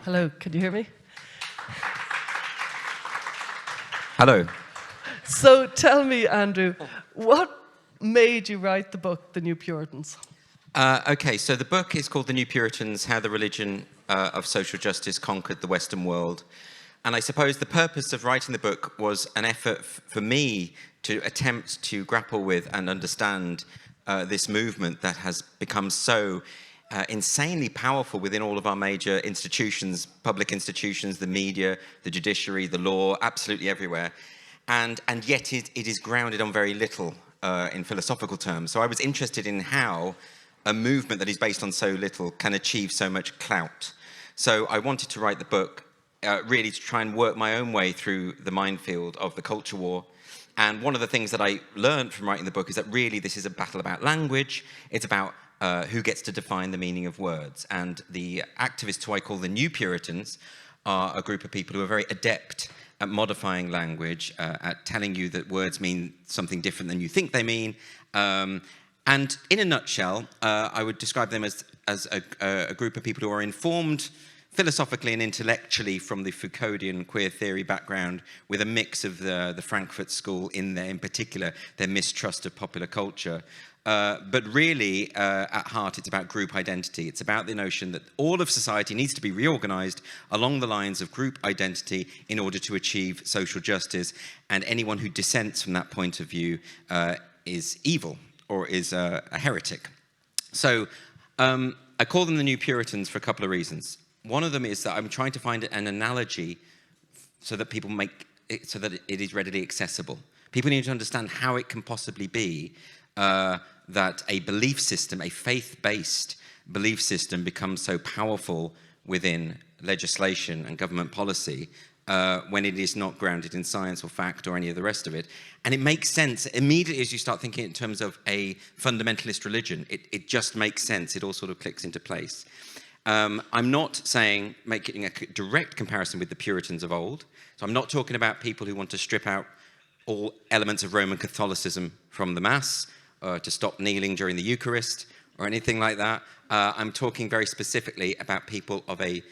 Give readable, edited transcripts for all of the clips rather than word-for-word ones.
Hello, can you hear me? Hello. So tell me, Andrew, what made you write the book, The New Puritans? Okay, so the book is called The New Puritans, How the Religion of Social Justice Conquered the Western World. And I suppose the purpose of writing the book was an effort for me to attempt to grapple with and understand this movement that has become so insanely powerful within all of our major institutions, public institutions, the media, the judiciary, the law, absolutely everywhere. And yet it is grounded on very little in philosophical terms. So I was interested in how a movement that is based on so little can achieve so much clout. So I wanted to write the book really to try and work my own way through the minefield of the culture war. And one of the things that I learned from writing the book is that really this is a battle about language. It's about who gets to define the meaning of words. And the activists who I call the New Puritans are a group of people who are very adept at modifying language, at telling you that words mean something different than you think they mean. And in a nutshell, I would describe them as a group of people who are informed philosophically and intellectually from the Foucauldian queer theory background, with a mix of the Frankfurt School in there, in particular, their mistrust of popular culture. But really, at heart, it's about group identity. It's about the notion that all of society needs to be reorganized along the lines of group identity in order to achieve social justice. And anyone who dissents from that point of view is evil or is a heretic. So I call them the New Puritans for a couple of reasons. One of them is that I'm trying to find an analogy so that people make it so that it is readily accessible. People need to understand how it can possibly be that a belief system, a faith-based belief system, becomes so powerful within legislation and government policy when it is not grounded in science or fact or any of the rest of it. And it makes sense immediately as you start thinking in terms of a fundamentalist religion. It just makes sense. It all sort of clicks into place. I'm not saying making a direct comparison with the Puritans of old. So I'm not talking about people who want to strip out all elements of Roman Catholicism from the Mass, to stop kneeling during the Eucharist, or anything like that. I'm talking very specifically about people of a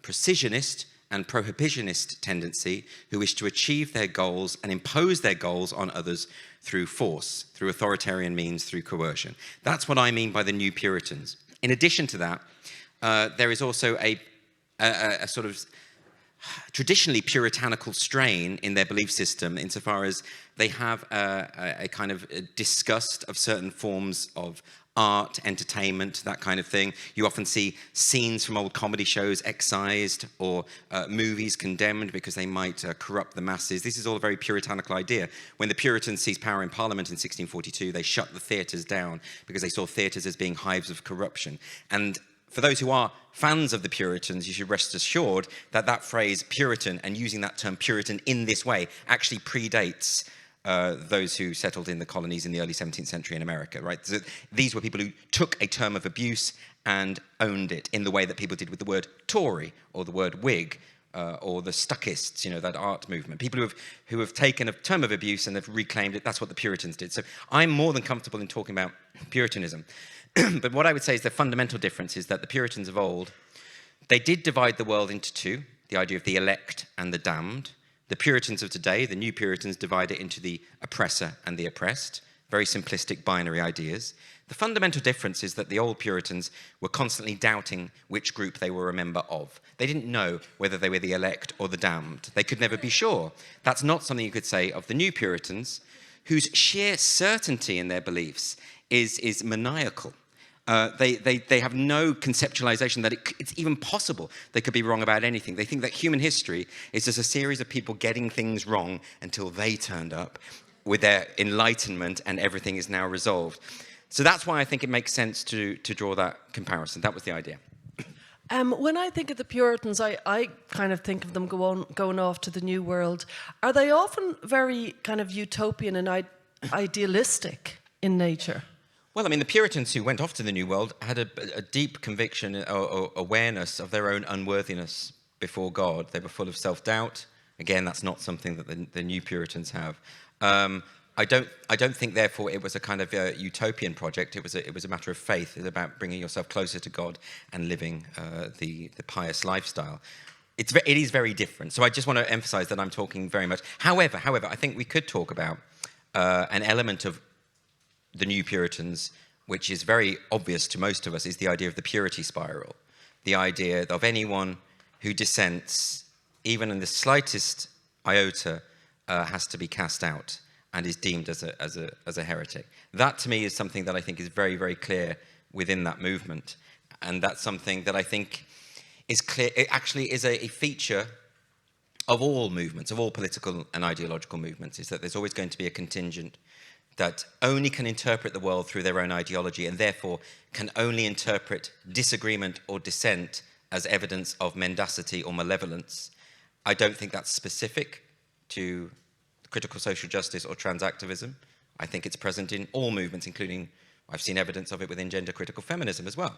precisionist and prohibitionist tendency who wish to achieve their goals and impose their goals on others through force, through authoritarian means, through coercion. That's what I mean by the New Puritans. In addition to that, there is also a sort of traditionally puritanical strain in their belief system, insofar as they have a kind of disgust of certain forms of art, entertainment, that kind of thing. You often see scenes from old comedy shows excised, or movies condemned because they might corrupt the masses. This is all a very puritanical idea. When the Puritans seized power in Parliament in 1642, they shut the theatres down because they saw theatres as being hives of corruption. And for those who are fans of the Puritans, you should rest assured that that phrase Puritan, and using that term Puritan in this way, actually predates those who settled in the colonies in the early 17th century in America, right? So these were people who took a term of abuse and owned it in the way that people did with the word Tory or the word Whig or the Stuckists, you know, that art movement. People who have taken a term of abuse and have reclaimed it. That's what the Puritans did. So I'm more than comfortable in talking about Puritanism. But what I would say is the fundamental difference is that the Puritans of old, they did divide the world into two, the idea of the elect and the damned. The Puritans of today, the New Puritans, divide it into the oppressor and the oppressed, very simplistic binary ideas. The fundamental difference is that the old Puritans were constantly doubting which group they were a member of. They didn't know whether they were the elect or the damned. They could never be sure. That's not something you could say of the New Puritans, whose sheer certainty in their beliefs is maniacal. They have no conceptualization that it's even possible they could be wrong about anything. They think that human history is just a series of people getting things wrong until they turned up with their enlightenment and everything is now resolved. So that's why I think it makes sense to draw that comparison. That was the idea. When I think of the Puritans, I kind of think of them going off to the New World. Are they often very kind of utopian and idealistic in nature? Well, I mean, the Puritans who went off to the New World had a deep conviction or awareness of their own unworthiness before God. They were full of self-doubt. Again, that's not something that the New Puritans have. I don't think, therefore, it was a kind of utopian project. It was a matter of faith. It's about bringing yourself closer to God and living the pious lifestyle. It is very different. So I just want to emphasize that I'm talking very much. However, I think we could talk about an element of the New Puritans, which is very obvious to most of us, is the idea of the purity spiral. The idea of anyone who dissents, even in the slightest iota, has to be cast out and is deemed as a heretic. That, to me, is something that I think is very, very clear within that movement. And that's something that I think is clear. It actually is a feature of all movements, of all political and ideological movements, is that there's always going to be a contingent that only can interpret the world through their own ideology and therefore can only interpret disagreement or dissent as evidence of mendacity or malevolence. I don't think that's specific to critical social justice or transactivism. I think it's present in all movements, including, I've seen evidence of it within gender critical feminism as well.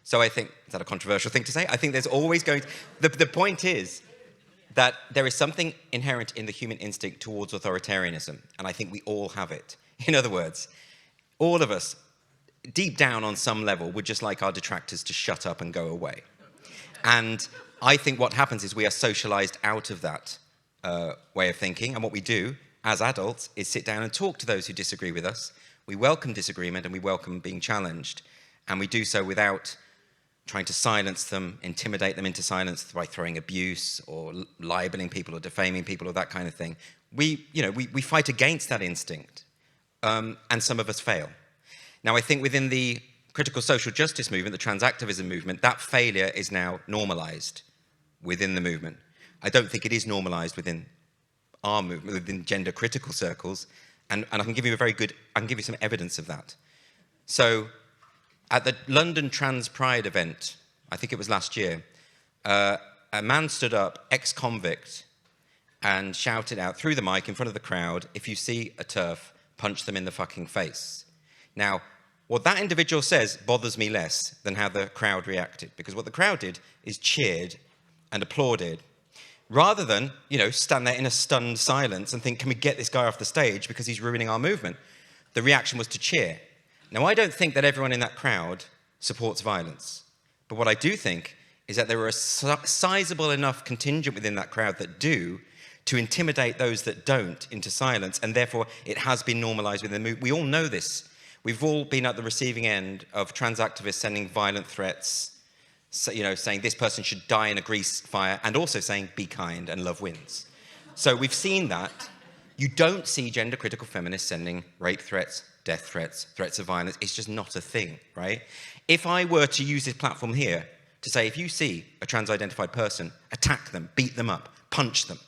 So I think, is that a controversial thing to say? I think there's always going to, the point is that there is something inherent in the human instinct towards authoritarianism, and I think we all have it. In other words, all of us, deep down on some level, would just like our detractors to shut up and go away. And I think what happens is we are socialized out of that way of thinking, and what we do as adults is sit down and talk to those who disagree with us. We welcome disagreement and we welcome being challenged, and we do so without trying to silence them, intimidate them into silence by throwing abuse or libeling people or defaming people or that kind of thing. We fight against that instinct, and some of us fail. Now, I think within the critical social justice movement, the transactivism movement, that failure is now normalized within the movement. I don't think it is normalized within our movement, within gender critical circles, and I can give you some evidence of that. So, at the London Trans Pride event, I think it was last year, a man stood up, ex-convict, and shouted out through the mic in front of the crowd, "If you see a TERF, punch them in the fucking face." Now, what that individual says bothers me less than how the crowd reacted, because what the crowd did is cheered and applauded, rather than, stand there in a stunned silence and think, can we get this guy off the stage because he's ruining our movement? The reaction was to cheer. Now, I don't think that everyone in that crowd supports violence, but what I do think is that there are a sizable enough contingent within that crowd that do, to intimidate those that don't into silence, and therefore it has been normalized within the movement. We all know this. We've all been at the receiving end of trans activists sending violent threats, saying this person should die in a grease fire, and also saying be kind and love wins. So we've seen that. You don't see gender critical feminists sending rape threats, death threats, threats of violence. It's just not a thing, right? If I were to use this platform here to say, if you see a trans-identified person, attack them, beat them up, punch them,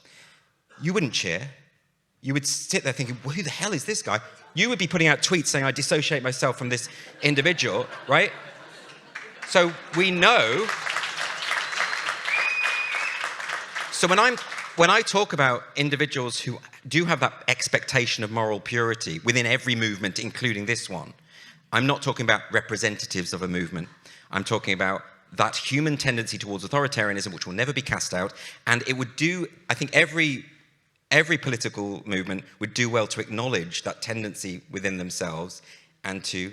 you wouldn't cheer. You would sit there thinking, well, who the hell is this guy? You would be putting out tweets saying, I dissociate myself from this individual, right? So we know. So when I talk about individuals who do have that expectation of moral purity within every movement, including this one, I'm not talking about representatives of a movement. I'm talking about that human tendency towards authoritarianism, which will never be cast out. And it would do, I think every political movement would do well to acknowledge that tendency within themselves and to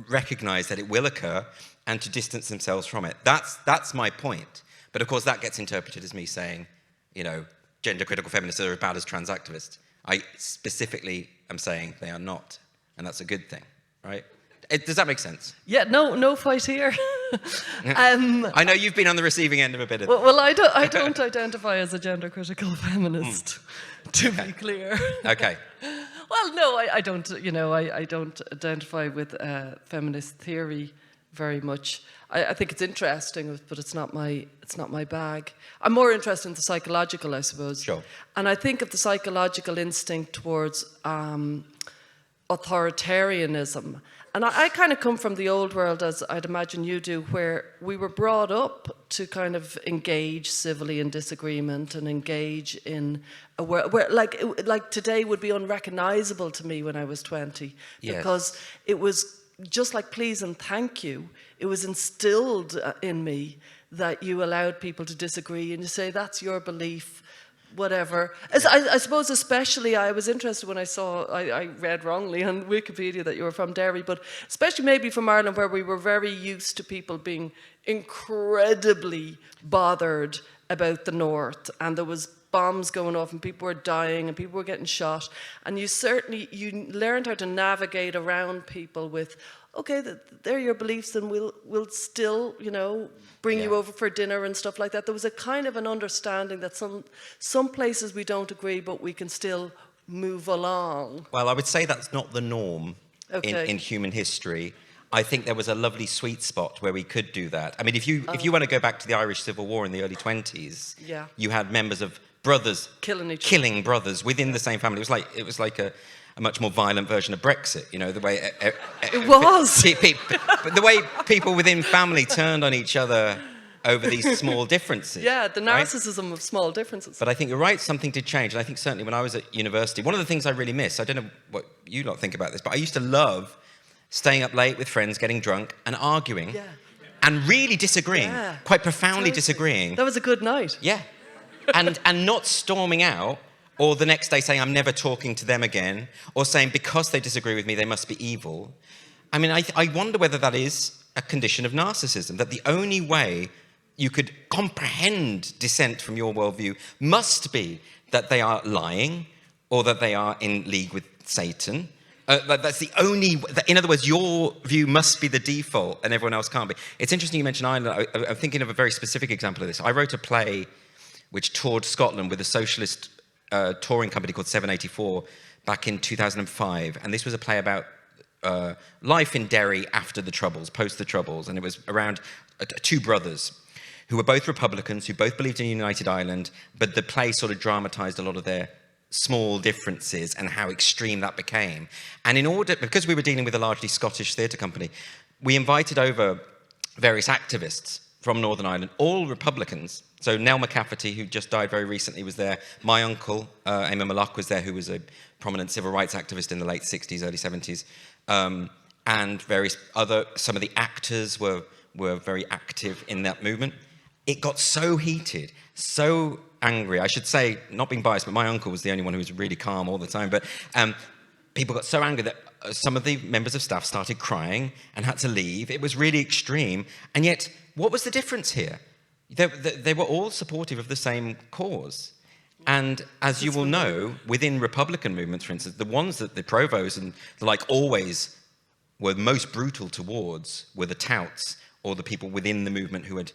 recognize that it will occur and to distance themselves from it. That's my point. But of course, that gets interpreted as me saying, gender critical feminists are as bad as trans activists. I specifically am saying they are not, and that's a good thing, right? Does that make sense? Yeah, no fight here. I know you've been on the receiving end of a bit of well, I don't identify as a gender critical feminist, to be clear. Okay. Well, no, I don't. I don't identify with feminist theory very much. I think it's interesting, but it's not my bag. I'm more interested in the psychological, I suppose. Sure. And I think of the psychological instinct towards authoritarianism. And I kind of come from the old world, as I'd imagine you do, where we were brought up to kind of engage civilly in disagreement and engage in a world where, like today would be unrecognizable to me when I was 20. Yes. Because it was just like please and thank you. It was instilled in me that you allowed people to disagree and you say, that's your belief. whatever. I suppose especially I was interested when I read wrongly on Wikipedia that you were from Derry, but especially maybe from Ireland, where we were very used to people being incredibly bothered about the North, and there was bombs going off and people were dying and people were getting shot, and you learned how to navigate around people with, okay, they're your beliefs, and we'll still, bring you over for dinner and stuff like that. There was a kind of an understanding that some places we don't agree, but we can still move along. Well, I would say that's not the norm in human history. I think there was a lovely sweet spot where we could do that. I mean, if you want to go back to the Irish Civil War in the early 20s, you had members of brothers killing brothers within the same family. It was like a much more violent version of Brexit, the way... It was! But the way people within family turned on each other over these small differences. Yeah, the narcissism of small differences. But I think you're right, something did change. And I think certainly when I was at university, one of the things I really miss, I don't know what you lot think about this, but I used to love staying up late with friends, getting drunk and arguing and really disagreeing, quite profoundly disagreeing. That was a good night. Yeah. And not storming out, or the next day saying, I'm never talking to them again, or saying, because they disagree with me, they must be evil. I mean, I wonder whether that is a condition of narcissism, that the only way you could comprehend dissent from your worldview must be that they are lying, or that they are in league with Satan. That's the only... In other words, your view must be the default, and everyone else can't be. It's interesting you mentioned Ireland. I'm thinking of a very specific example of this. I wrote a play which toured Scotland with a socialist touring company called 784 back in 2005. And this was a play about life in Derry after the Troubles, post the Troubles. And it was around two brothers who were both Republicans, who both believed in a united Ireland, but the play sort of dramatized a lot of their small differences and how extreme that became. And because we were dealing with a largely Scottish theatre company, we invited over various activists from Northern Ireland, all Republicans. So Nell McCafferty, who just died very recently, was there. My uncle, Eamon Malloch, was there, who was a prominent civil rights activist in the late 60s, early 70s. And some of the actors were very active in that movement. It got so heated, so angry. I should say, not being biased, but my uncle was the only one who was really calm all the time. But people got so angry that some of the members of staff started crying and had to leave. It was really extreme. And yet, what was the difference here? They were all supportive of the same cause. And as you will know, within Republican movements, for instance, the ones that the provos and the like always were most brutal towards were the touts or the people within the movement who had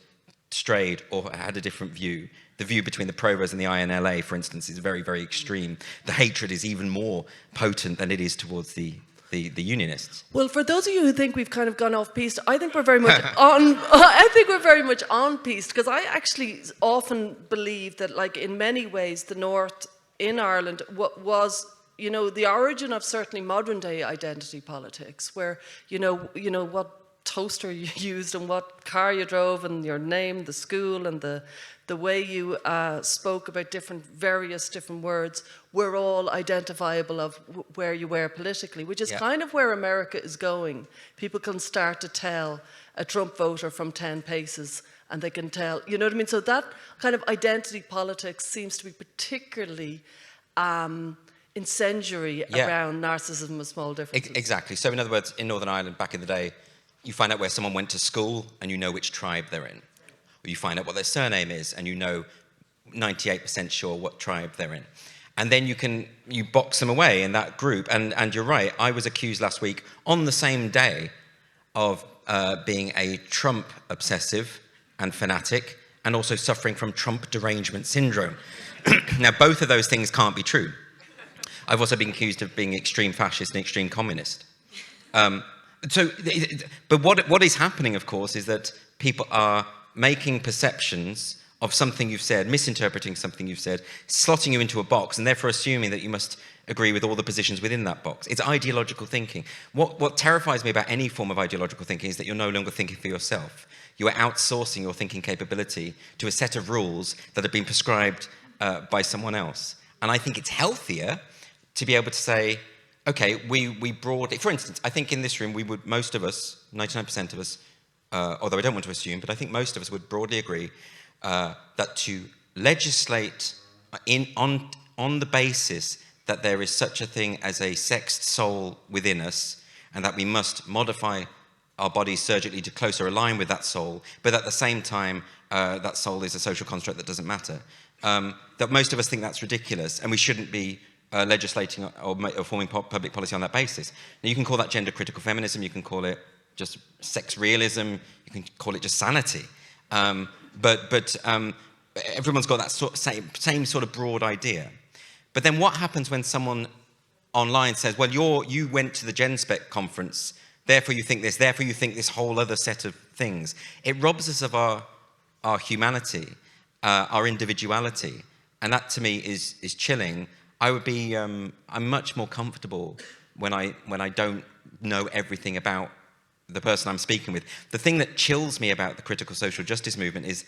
strayed or had a different view. The view between the provos and the INLA, for instance, is very, very extreme. The hatred is even more potent than it is towards the unionists. Well, for those of you who think we've kind of gone off piste, I think we're very much on. I think we're very much on piste, because I actually often believe that, like, in many ways, the North in Ireland was, the origin of certainly modern day identity politics, where what toaster you used and what car you drove and your name, the school, and the way you spoke about various different words were all identifiable of where you were politically, which is kind of where America is going. People can start to tell a Trump voter from 10 paces, and they can tell, you know what I mean? So that kind of identity politics seems to be particularly incendiary around narcissism and small differences. Exactly. So in other words, in Northern Ireland back in the day, you find out where someone went to school and you know which tribe they're in. Or you find out what their surname is and you know 98% sure what tribe they're in. And then you box them away in that group. And you're right, I was accused last week on the same day of being a Trump obsessive and fanatic and also suffering from Trump derangement syndrome. Now, both of those things can't be true. I've also been accused of being extreme fascist and extreme communist. But what is happening, of course, is that people are making perceptions of something you've said, misinterpreting something you've said, slotting you into a box, and therefore assuming that you must agree with all the positions within that box. It's ideological thinking. What terrifies me about any form of ideological thinking is that you're no longer thinking for yourself. You are outsourcing your thinking capability to a set of rules that have been prescribed by someone else. And I think it's healthier to be able to say, okay, we broadly... For instance, I think in this room, most of us, 99% of us, although I don't want to assume, but I think most of us would broadly agree that to legislate on the basis that there is such a thing as a sexed soul within us, and that we must modify our bodies surgically to closer align with that soul, but at the same time, that soul is a social construct that doesn't matter. That most of us think that's ridiculous, and we shouldn't be legislating or forming public policy on that basis. Now, you can call that gender critical feminism, you can call it just sex realism, you can call it just sanity. But everyone's got that same sort of broad idea. But then what happens when someone online says, well, you went to the Genspect conference, therefore you think this, therefore you think this whole other set of things. It robs us of our humanity, our individuality, and that to me is chilling. I would be, I'm much more comfortable when I don't know everything about the person I'm speaking with. The thing that chills me about the critical social justice movement is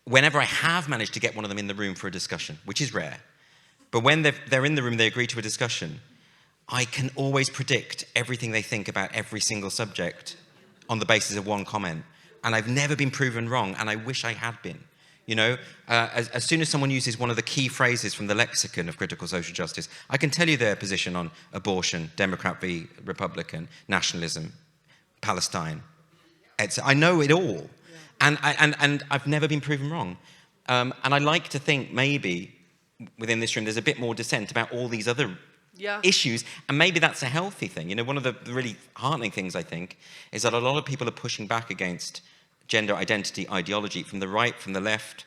whenever I have managed to get one of them in the room for a discussion, which is rare, but when they're in the room, they agree to a discussion, I can always predict everything they think about every single subject on the basis of one comment. And I've never been proven wrong, and I wish I had been. You know, as soon as someone uses one of the key phrases from the lexicon of critical social justice, I can tell you their position on abortion, Democrat v. Republican, nationalism, Palestine. I know it all. And I've never been proven wrong. And I like to think maybe within this room there's a bit more dissent about all these other issues, and maybe that's a healthy thing. You know, one of the really heartening things, I think, is that a lot of people are pushing back against gender identity ideology from the right, from the left,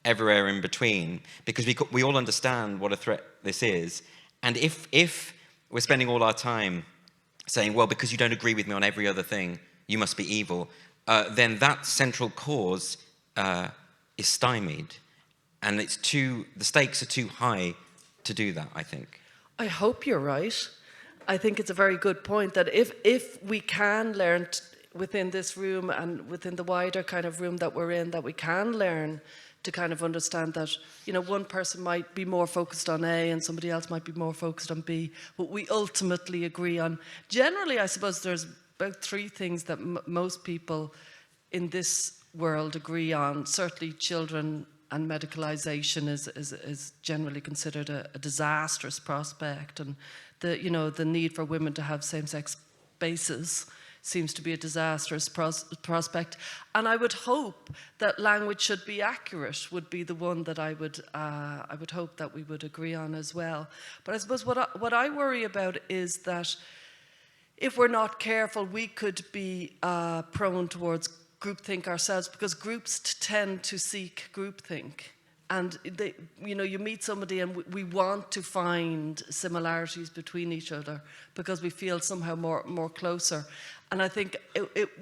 everywhere in between, because we all understand what a threat this is. And if we're spending all our time saying, well, because you don't agree with me on every other thing, you must be evil, then that central cause is stymied. And the stakes are too high to do that, I think. I hope you're right. I think it's a very good point that if we can learn within this room and within the wider kind of room that we're in, that we can learn to kind of understand that, you know, one person might be more focused on A and somebody else might be more focused on B, but we ultimately agree on. Generally, I suppose there's about three things that most people in this world agree on. Certainly children and medicalisation is generally considered a disastrous prospect, and the need for women to have same-sex spaces seems to be a disastrous prospect. And I would hope that language should be accurate would be the one that I would hope that we would agree on as well. But I suppose what I worry about is that if we're not careful, we could be prone towards groupthink ourselves, because groups tend to seek groupthink. And you meet somebody and we want to find similarities between each other because we feel somehow more closer. And I think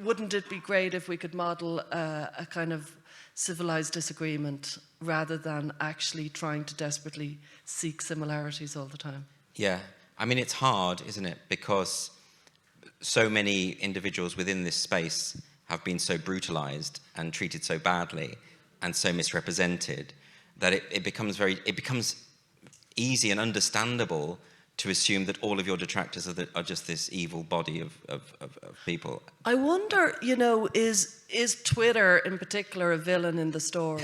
wouldn't it be great if we could model a kind of civilized disagreement rather than actually trying to desperately seek similarities all the time? Yeah, I mean, it's hard, isn't it? Because so many individuals within this space have been so brutalized and treated so badly and so misrepresented that it becomes easy and understandable to assume that all of your detractors are just this evil body of people. I wonder, is Twitter in particular a villain in the story?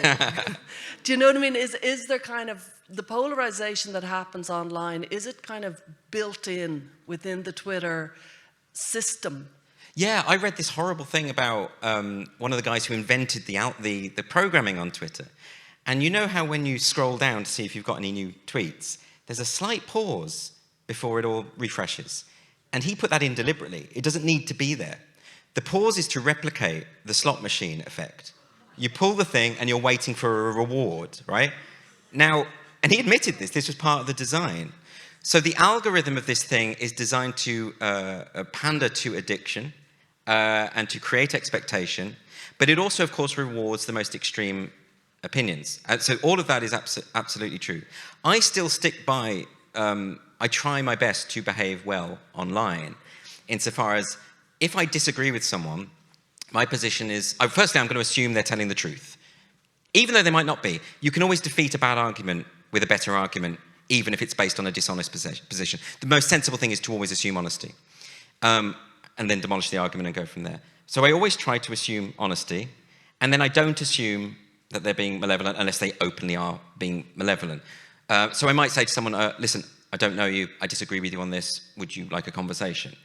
Do you know what I mean? Is there kind of the polarization that happens online, is it kind of built in within the Twitter system? Yeah, I read this horrible thing about one of the guys who invented the programming on Twitter. And you know how when you scroll down to see if you've got any new tweets, there's a slight pause before it all refreshes. And he put that in deliberately. It doesn't need to be there. The pause is to replicate the slot machine effect. You pull the thing and you're waiting for a reward, right? Now, and he admitted this was part of the design. So the algorithm of this thing is designed to pander to addiction, and to create expectation, but it also, of course, rewards the most extreme opinions. So all of that is absolutely true. I still stick by, I try my best to behave well online, insofar as if I disagree with someone, my position is, firstly, I'm going to assume they're telling the truth. Even though they might not be, you can always defeat a bad argument with a better argument, even if it's based on a dishonest position. The most sensible thing is to always assume honesty. And then demolish the argument and go from there. So I always try to assume honesty, and then I don't assume that they're being malevolent unless they openly are being malevolent. So I might say to someone, listen, I don't know you, I disagree with you on this, would you like a conversation?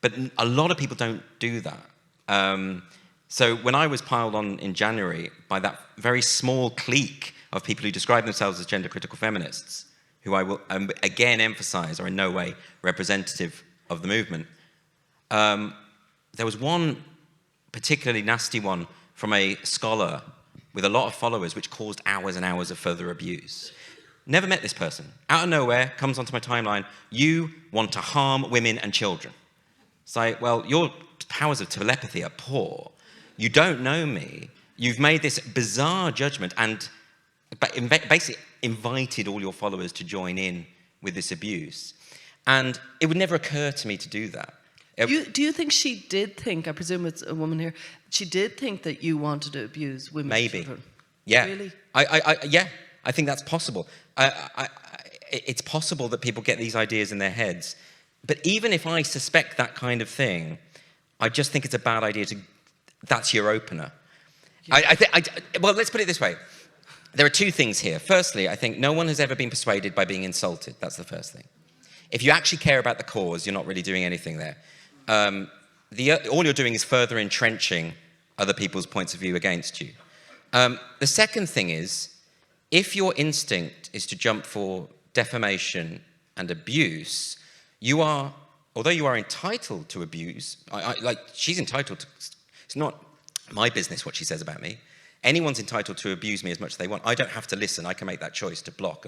But a lot of people don't do that. So when I was piled on in January by that very small clique of people who describe themselves as gender-critical feminists, who I will again emphasize are in no way representative of the movement, there was one particularly nasty one from a scholar with a lot of followers, which caused hours and hours of further abuse. Never met this person. Out of nowhere, comes onto my timeline, you want to harm women and children. It's like, well, your powers of telepathy are poor. You don't know me. You've made this bizarre judgment and basically invited all your followers to join in with this abuse. And it would never occur to me to do that. Do you think she did think, I presume it's a woman here, she did think that you wanted to abuse women and children? Yeah. Really? Yeah, I think that's possible. It's possible that people get these ideas in their heads. But even if I suspect that kind of thing, I just think it's a bad idea to... That's your opener. Yeah. Well, let's put it this way. There are two things here. Firstly, I think no one has ever been persuaded by being insulted. That's the first thing. If you actually care about the cause, you're not really doing anything there. All you're doing is further entrenching other people's points of view against you. The second thing is, if your instinct is to jump for defamation and abuse, you are, although you are entitled to abuse, like she's entitled to, it's not my business what she says about me. Anyone's entitled to abuse me as much as they want. I don't have to listen. I can make that choice to block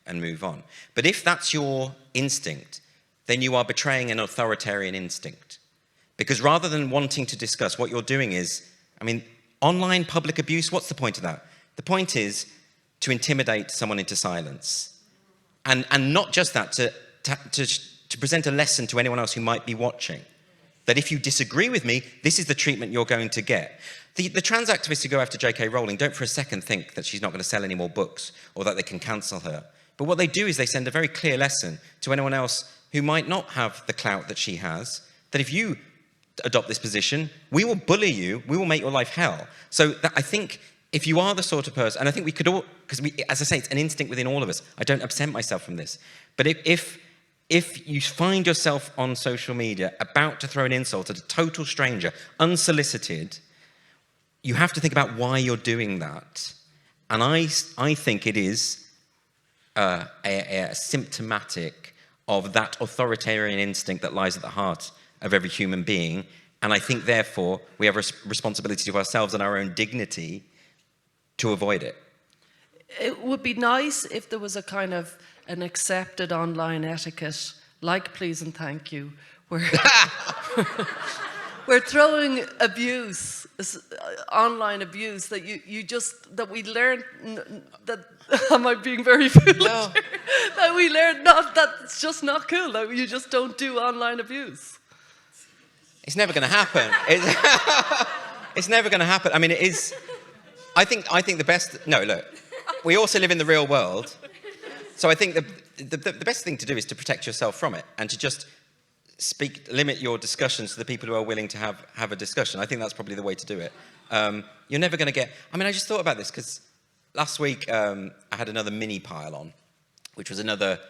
and move on. But if that's your instinct, then you are betraying an authoritarian instinct. Because rather than wanting to discuss, what you're doing is, I mean, online public abuse, what's the point of that? The point is to intimidate someone into silence. And not just that, to present a lesson to anyone else who might be watching. That if you disagree with me, this is the treatment you're going to get. The trans activists who go after J.K. Rowling don't for a second think that she's not going to sell any more books or that they can cancel her. But what they do is they send a very clear lesson to anyone else who might not have the clout that she has, that if you adopt this position, we will bully you, we will make your life hell. So I think if you are the sort of person, and I think we could all, because as I say, it's an instinct within all of us. I don't absent myself from this. But if you find yourself on social media about to throw an insult at a total stranger, unsolicited, you have to think about why you're doing that. And I think it is symptomatic of that authoritarian instinct that lies at the heart of every human being. And I think, therefore, we have a responsibility to ourselves and our own dignity to avoid it. It would be nice if there was a kind of an accepted online etiquette, like please and thank you, where we're throwing abuse, online abuse, that that we learn that, am I being very foolish? No. That we learn that's just not cool, that you just don't do online abuse. It's never going to happen. It's never going to happen. I mean, it is, I think the best, no, look, we also live in the real world. So I think the best thing to do is to protect yourself from it and to just limit your discussions to the people who are willing to have a discussion. I think that's probably the way to do it. You're never going to get... I mean, I just thought about this because last week I had another mini pile on, which was another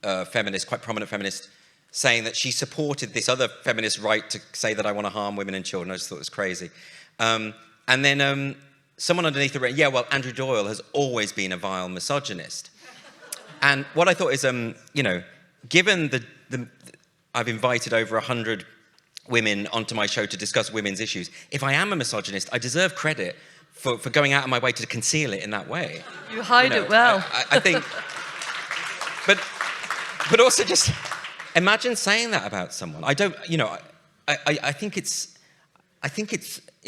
feminist, quite prominent feminist, saying that she supported this other feminist right to say that I want to harm women and children. I just thought it was crazy. And then someone underneath the... Yeah, well, Andrew Doyle has always been a vile misogynist. And what I thought is, you know, given I've invited over 100 women onto my show to discuss women's issues, if I am a misogynist, I deserve credit for going out of my way to conceal it in that way. You hide it well. I think, but also just imagine saying that about someone. I don't, you know, I think it's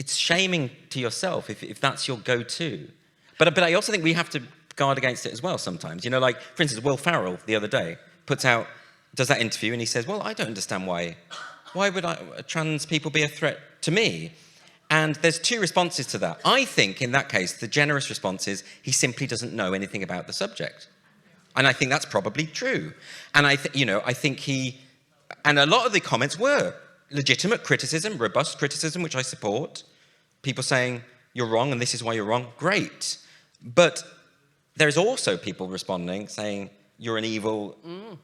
shaming to yourself if that's your go-to. But I also think we have to guard against it as well sometimes. You know, like, for instance, Will Farrell the other day does that interview and he says, well, I don't understand why would trans people be a threat to me? And there's two responses to that. I think in that case, the generous response is he simply doesn't know anything about the subject. And I think that's probably true. And I think and a lot of the comments were legitimate criticism, robust criticism, which I support. People saying, you're wrong and this is why you're wrong, great. But there's also people responding saying, you're an evil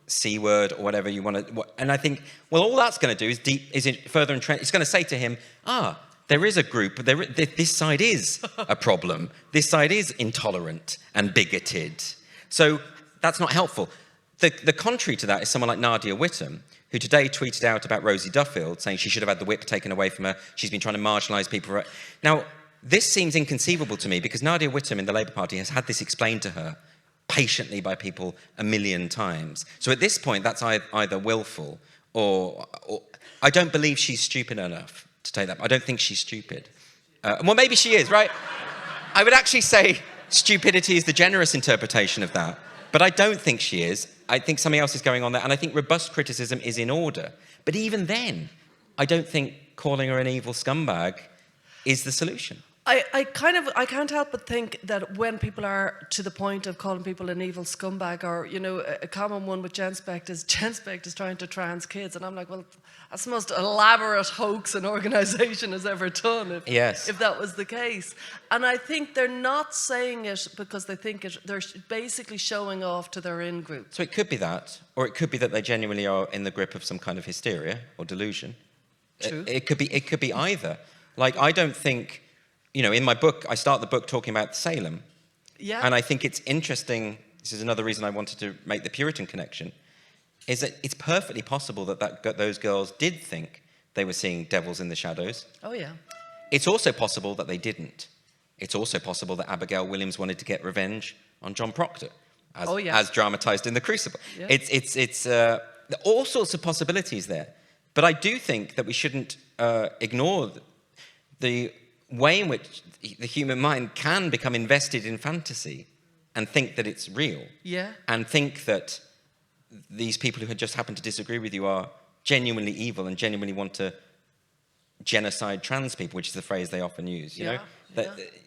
C word or whatever you want to. And I think, well, all that's going to do is further entrench. It's going to say to him, there is a group, this side is a problem. This side is intolerant and bigoted. So that's not helpful. The contrary to that is someone like Nadia Whittome, who today tweeted out about Rosie Duffield, saying she should have had the whip taken away from her. She's been trying to marginalise people. Now, this seems inconceivable to me because Nadia Whittome in the Labour Party has had this explained to her patiently by people a million times. So at this point, that's either willful or I don't believe she's stupid enough to take that. I don't think she's stupid. Well, maybe she is, right? I would actually say stupidity is the generous interpretation of that. But I don't think she is. I think something else is going on there. And I think robust criticism is in order. But even then, I don't think calling her an evil scumbag is the solution. I can't help but think that when people are to the point of calling people an evil scumbag, or, you know, a common one with Genspect is trying to trans kids. And I'm like, well, that's the most elaborate hoax an organisation has ever done, if that was the case. And I think they're not saying it because they think it, they're basically showing off to their in-group. So it could be that, or it could be that they genuinely are in the grip of some kind of hysteria or delusion. True. It could be either. Like, I don't think... You know, in my book, I start the book talking about Salem. Yeah. And I think it's interesting, this is another reason I wanted to make the Puritan connection, is that it's perfectly possible that those girls did think they were seeing devils in the shadows. Oh, yeah. It's also possible that they didn't. It's also possible that Abigail Williams wanted to get revenge on John Proctor, as dramatised in The Crucible. Yeah. It's all sorts of possibilities there. But I do think that we shouldn't ignore the way in which the human mind can become invested in fantasy and think that it's real. Yeah. And think that these people who had just happened to disagree with you are genuinely evil and genuinely want to genocide trans people, which is the phrase they often use. You know?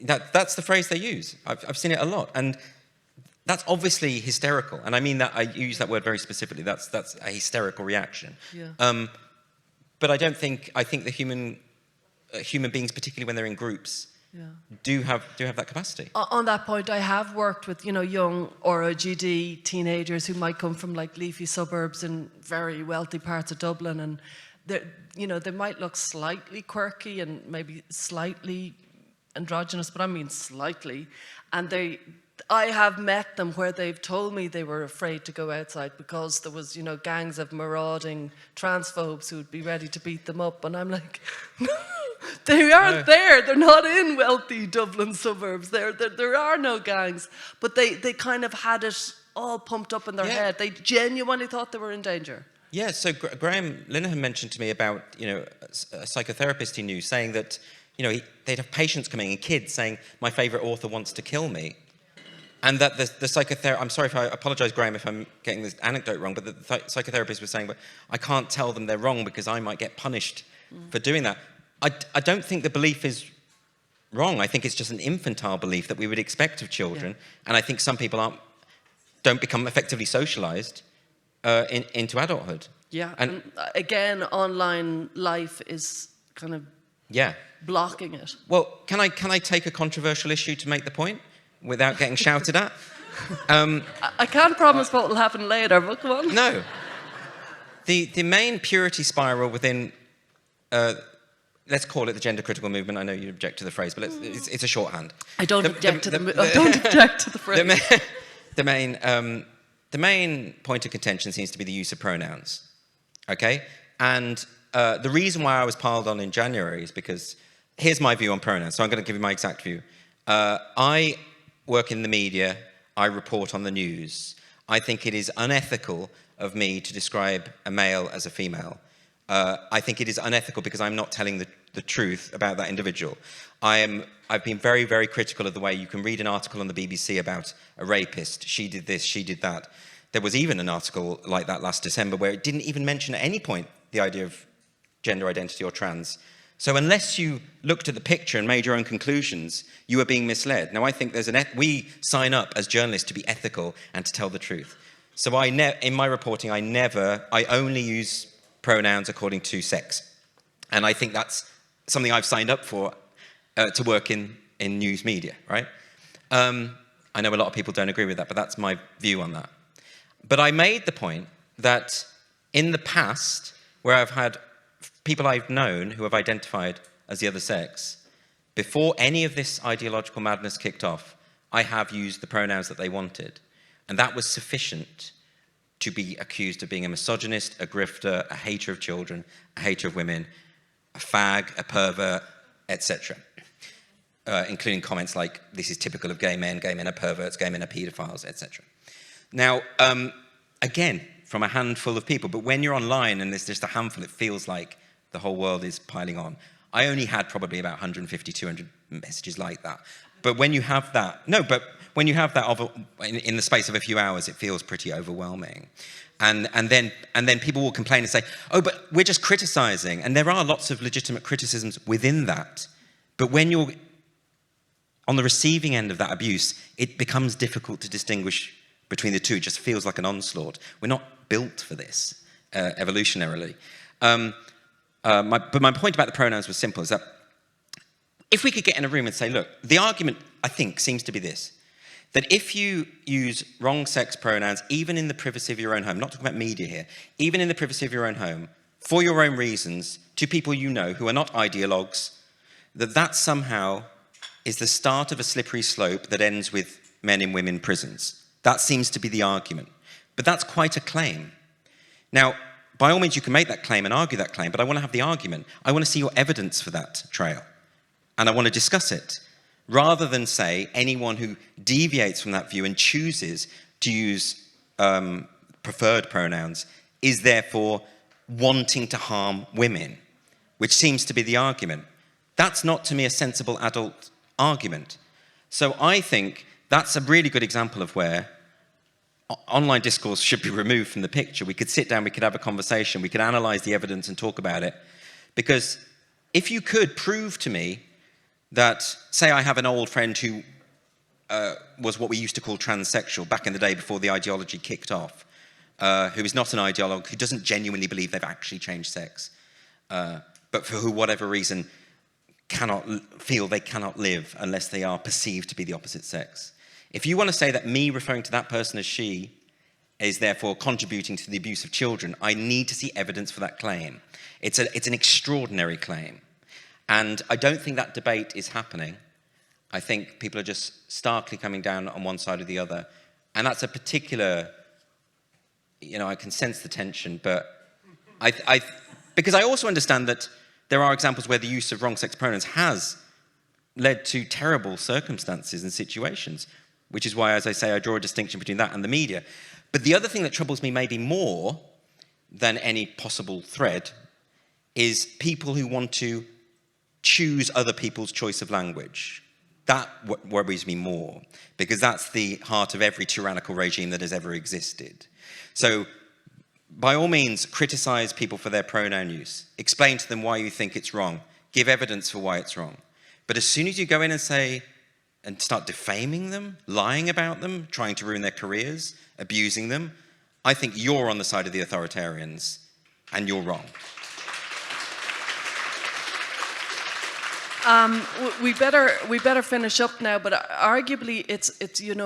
That's the phrase they use. I've seen it a lot. And that's obviously hysterical. And I mean that, I use that word very specifically. That's a hysterical reaction. Yeah. But I think the human beings, particularly when they're in groups, do have that capacity. On that point, I have worked with, you know, young ROGD teenagers who might come from like leafy suburbs in very wealthy parts of Dublin, and they might look slightly quirky and maybe slightly androgynous, but I mean slightly. And I have met them where they've told me they were afraid to go outside because there was, you know, gangs of marauding transphobes who would be ready to beat them up. And I'm like, they aren't there. They're not in wealthy Dublin suburbs. There are no gangs. But they kind of had it all pumped up in their head. They genuinely thought they were in danger. Yeah, so Graham Linehan mentioned to me about, you know, a psychotherapist he knew saying that, you know, they'd have patients coming in, kids saying, my favourite author wants to kill me. And that the psychotherapist, I'm sorry if I apologise, Graham, if I'm getting this anecdote wrong, but the psychotherapist was saying, but I can't tell them they're wrong because I might get punished for doing that. I don't think the belief is wrong. I think it's just an infantile belief that we would expect of children. Yeah. And I think some people don't become effectively socialised into adulthood. Yeah, and again, online life is kind of blocking it. Well, can I take a controversial issue to make the point without getting shouted at? I can't promise what will happen later, but come on. No. The main purity spiral within... let's call it the gender critical movement. I know you object to the phrase, but it's a shorthand. I don't object to the phrase. The main point of contention seems to be the use of pronouns. Okay? And the reason why I was piled on in January is because here's my view on pronouns. So I'm going to give you my exact view. I work in the media. I report on the news. I think it is unethical of me to describe a male as a female. I think it is unethical because I'm not telling the truth about that individual. I've been very, very critical of the way you can read an article on the BBC about a rapist. She did this, she did that. There was even an article like that last December where it didn't even mention at any point the idea of gender identity or trans. So unless you looked at the picture and made your own conclusions, you are being misled. Now, I think we sign up as journalists to be ethical and to tell the truth. So in my reporting, I only use pronouns according to sex. And I think that's something I've signed up for to work in in news media, right? I know a lot of people don't agree with that, but that's my view on that. But I made the point that in the past, where I've had people I've known who have identified as the other sex, before any of this ideological madness kicked off, I have used the pronouns that they wanted. And that was sufficient to be accused of being a misogynist, a grifter, a hater of children, a hater of women, a fag, a pervert, etc. Including comments like, this is typical of gay men are perverts, gay men are paedophiles, etc. Now, again, from a handful of people, but when you're online and there's just a handful, it feels like the whole world is piling on. I only had probably about 150, 200 messages like that. But when you have that, when you have that in the space of a few hours, it feels pretty overwhelming. And then people will complain and say, oh, but we're just criticizing. And there are lots of legitimate criticisms within that. But when you're on the receiving end of that abuse, it becomes difficult to distinguish between the two. It just feels like an onslaught. We're not built for this evolutionarily. But my point about the pronouns was simple, is that if we could get in a room and say, look, the argument, I think, seems to be this, that if you use wrong sex pronouns, even in the privacy of your own home, not talking about media here, even in the privacy of your own home, for your own reasons, to people you know who are not ideologues, that somehow is the start of a slippery slope that ends with men in women prisons. That seems to be the argument. But that's quite a claim. Now, by all means, you can make that claim and argue that claim, but I want to have the argument. I want to see your evidence for that trail. And I want to discuss it, rather than say anyone who deviates from that view and chooses to use preferred pronouns is therefore wanting to harm women, which seems to be the argument. That's not, to me, a sensible adult argument. So I think that's a really good example of where online discourse should be removed from the picture. We could sit down, we could have a conversation, we could analyze the evidence and talk about it. Because if you could prove to me that, say I have an old friend who was what we used to call transsexual back in the day before the ideology kicked off, who is not an ideologue, who doesn't genuinely believe they've actually changed sex, but for who, whatever reason, feel they cannot live unless they are perceived to be the opposite sex. If you want to say that me referring to that person as she is therefore contributing to the abuse of children, I need to see evidence for that claim. It's an extraordinary claim. And I don't think that debate is happening. I think people are just starkly coming down on one side or the other. And that's a particular, I can sense the tension, but because I also understand that there are examples where the use of wrong sex pronouns has led to terrible circumstances and situations, which is why, as I say, I draw a distinction between that and the media. But the other thing that troubles me maybe more than any possible thread is people who want to choose other people's choice of language. That worries me more, because that's the heart of every tyrannical regime that has ever existed. So, by all means, criticize people for their pronoun use. Explain to them why you think it's wrong. Give evidence for why it's wrong. But as soon as you go in and start defaming them, lying about them, trying to ruin their careers, abusing them, I think you're on the side of the authoritarians, and you're wrong. We better finish up now, but arguably it's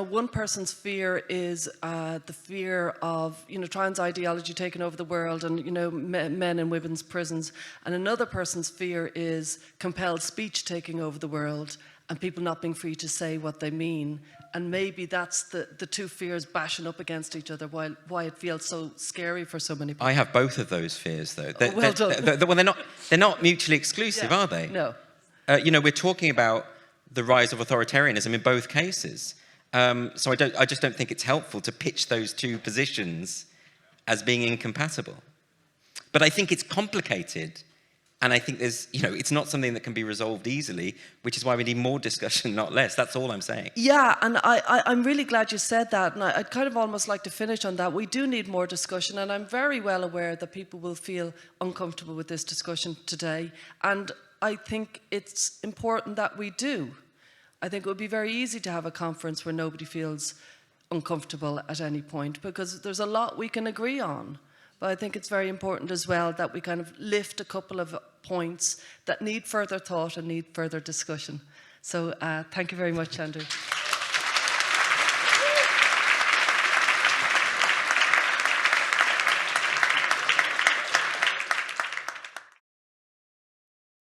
one person's fear is the fear of trans ideology taking over the world and men in women's prisons, and another person's fear is compelled speech taking over the world and people not being free to say what they mean. And maybe that's the two fears bashing up against each other, why it feels so scary for so many people. I have both of those fears, though. Well done. They're not mutually exclusive, are they? No. We're talking about the rise of authoritarianism in both cases. So I just don't think it's helpful to pitch those two positions as being incompatible. But I think it's complicated, and I think it's not something that can be resolved easily, which is why we need more discussion, not less. That's all I'm saying. Yeah, and I'm really glad you said that, and I'd kind of almost like to finish on that. We do need more discussion, and I'm very well aware that people will feel uncomfortable with this discussion today, and I think it's important that we do. I think it would be very easy to have a conference where nobody feels uncomfortable at any point, because there's a lot we can agree on. But I think it's very important as well that we kind of lift a couple of points that need further thought and need further discussion. So thank you very much, Andrew.